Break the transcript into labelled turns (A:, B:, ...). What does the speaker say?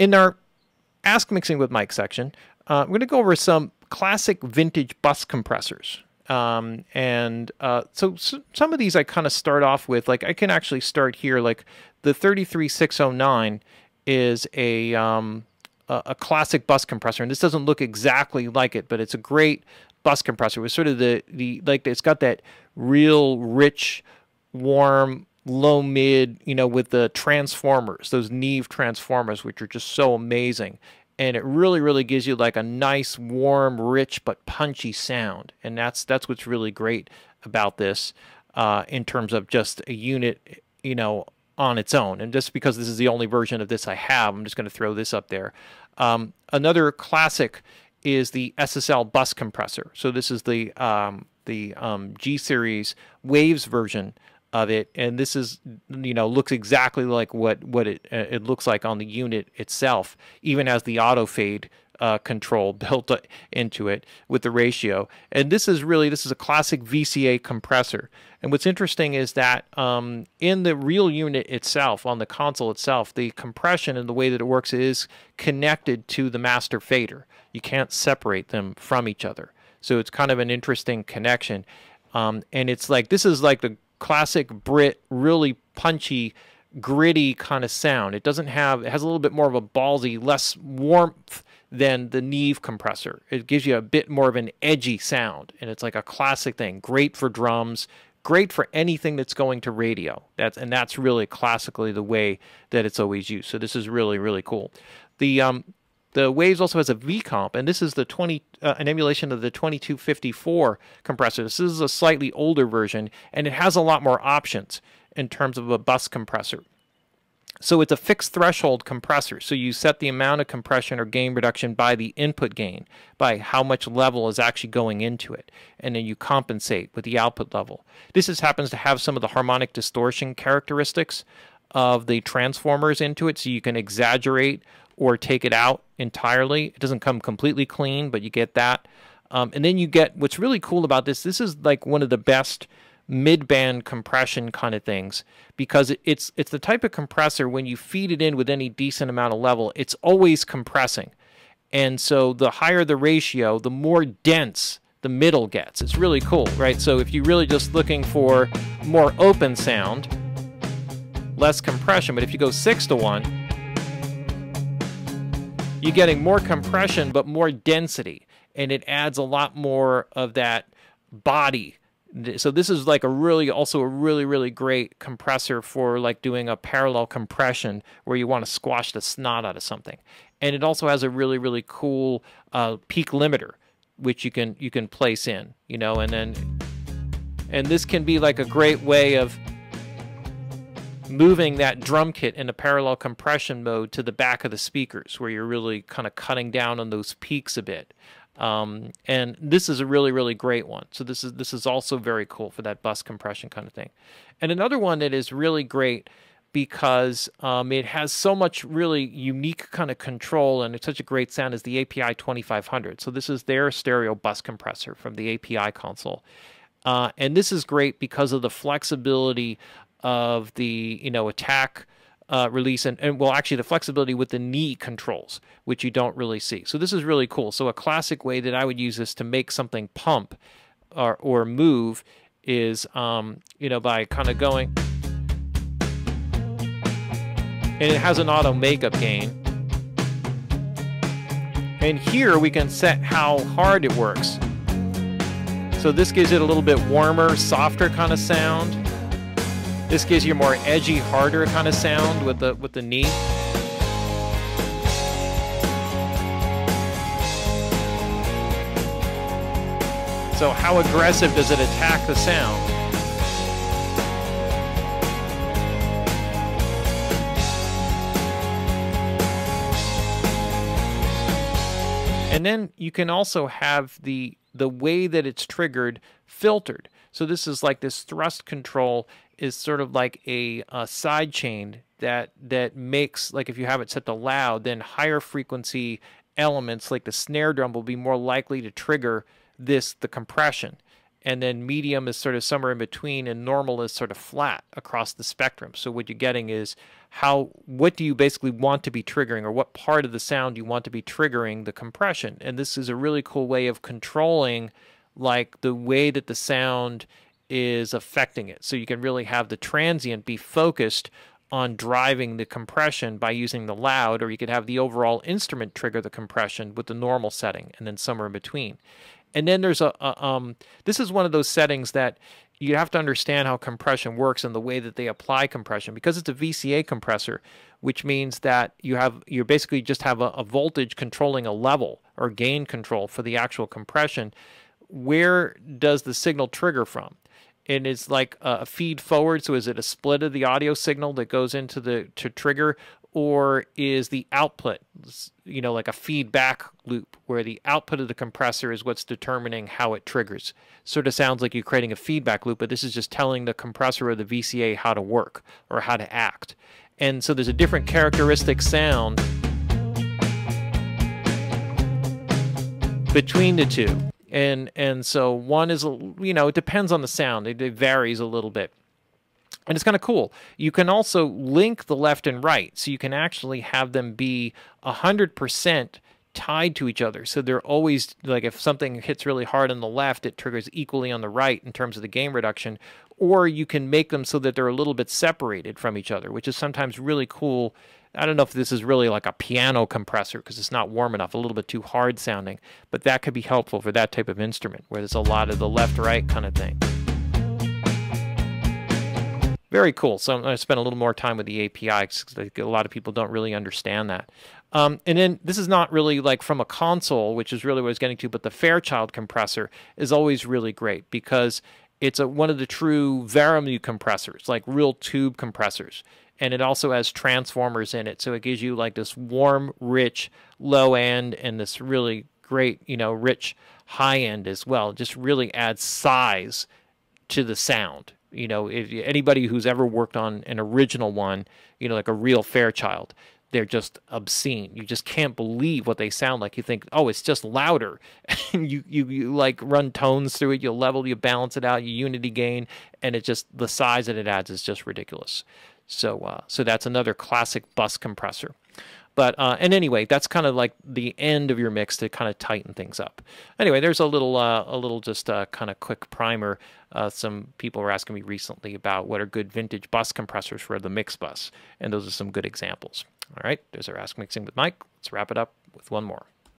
A: In our Ask Mixing with Mike section, we're going to go over some classic vintage bus compressors. So some of these I kind of start off with, like I can actually start here, like the 33609 is a classic bus compressor, and this doesn't look exactly like it, but it's a great bus compressor. It was sort of the like, it's got that real rich, warm, low mid, you know, with the transformers, those Neve transformers, which are just so amazing. And it really gives you like a nice, warm, rich, but punchy sound. And that's what's really great about this in terms of just a unit, you know, on its own. And just because this is the only version of this I have, I'm just going to throw this up there. Another classic is the SSL bus compressor. So this is the G-Series Waves version of it, and this is, you know, looks exactly like what it looks like on the unit itself, even has the auto fade control built into it with the ratio. And this is a classic VCA compressor. And what's interesting is that in the real unit itself, on the console itself, the compression and the way that it works is connected to the master fader. You can't separate them from each other. So it's kind of an interesting connection. And it's like, this is like the classic Brit, really punchy, gritty kind of sound. It has a little bit more of a ballsy, less warmth than the Neve compressor. It gives you a bit more of an edgy sound, and it's like a classic thing. Great for drums, great for anything that's going to radio. That's really classically the way that it's always used. So this is really cool. The Waves also has a V-comp, and this is the an emulation of the 2254 compressor. This is a slightly older version, and it has a lot more options in terms of a bus compressor. So it's a fixed threshold compressor. So you set the amount of compression or gain reduction by the input gain, by how much level is actually going into it, and then you compensate with the output level. This happens to have some of the harmonic distortion characteristics of the transformers into it, so you can exaggerate or take it out entirely. It doesn't come completely clean, but you get that. And then you get, what's really cool about this is like one of the best mid-band compression kind of things, because it's the type of compressor, when you feed it in with any decent amount of level, it's always compressing. And so the higher the ratio, the more dense the middle gets. It's really cool, right? So if you're really just looking for more open sound, less compression, but if you go 6-to-1, you're getting more compression but more density, and it adds a lot more of that body. So this is like also a really great compressor for like doing a parallel compression where you want to squash the snot out of something. And it also has a really cool peak limiter, which you can place in, you know, and this can be like a great way of moving that drum kit in a parallel compression mode to the back of the speakers, where you're really kind of cutting down on those peaks a bit. And this is a really great one. So this is also very cool for that bus compression kind of thing. And another one that is really great because it has so much really unique kind of control and it's such a great sound is the API 2500. So this is their stereo bus compressor from the API console. And this is great because of the flexibility of the, you know, attack release and well, actually the flexibility with the knee controls, which you don't really see. So this is really cool. So a classic way that I would use this to make something pump or move is, you know, by kind of going, and it has an auto makeup gain. And here we can set how hard it works. So this gives it a little bit warmer, softer kind of sound. This gives you a more edgy, harder kind of sound with the knee. So how aggressive does it attack the sound? And then you can also have the way that it's triggered filtered. So this is like this thrust control is sort of like a side chain that makes, like if you have it set to loud, then higher frequency elements like the snare drum will be more likely to trigger the compression. and then medium is sort of somewhere in between, and normal is sort of flat across the spectrum. So what you're getting is what do you basically want to be triggering, or what part of the sound you want to be triggering the compression. And this is a really cool way of controlling like the way that the sound is affecting it. So you can really have the transient be focused on driving the compression by using the loud, or you could have the overall instrument trigger the compression with the normal setting, and then somewhere in between. And then there's this is one of those settings that you have to understand how compression works and the way that they apply compression, because it's a VCA compressor, which means that you basically just have a voltage controlling a level, or gain control for the actual compression. Where does the signal trigger from? And it's like a feed forward. So is it a split of the audio signal that goes into to trigger, or is the output, like a feedback loop where the output of the compressor is what's determining how it triggers? Sort of sounds like you're creating a feedback loop, but this is just telling the compressor or the VCA how to work or how to act. And so there's a different characteristic sound between the two. And so one is, it depends on the sound. It varies a little bit. And it's kind of cool. You can also link the left and right. So you can actually have them be 100% tied to each other. So they're always, like if something hits really hard on the left, it triggers equally on the right in terms of the gain reduction. Or you can make them so that they're a little bit separated from each other, which is sometimes really cool. I don't know if this is really like a piano compressor because it's not warm enough, a little bit too hard sounding, but that could be helpful for that type of instrument where there's a lot of the left-right kind of thing. Very cool. So I'm going to spend a little more time with the API because a lot of people don't really understand that. And then this is not really like from a console, which is really what I was getting to, but the Fairchild compressor is always really great because it's one of the true Veramute compressors, like real tube compressors. And it also has transformers in it. So it gives you like this warm, rich, low end and this really great, rich high end as well. It just really adds size to the sound. If anybody who's ever worked on an original one, like a real Fairchild, they're just obscene. You just can't believe what they sound like. You think, oh, it's just louder. And you like run tones through it, you level, you balance it out, you unity gain, and it just, the size that it adds is just ridiculous. So that's another classic bus compressor. But and anyway, that's kind of like the end of your mix to kind of tighten things up. Anyway, there's a little just kind of quick primer. Some people were asking me recently about what are good vintage bus compressors for the mix bus, and those are some good examples. All right, there's our Ask Mixing with Mike. Let's wrap it up with one more.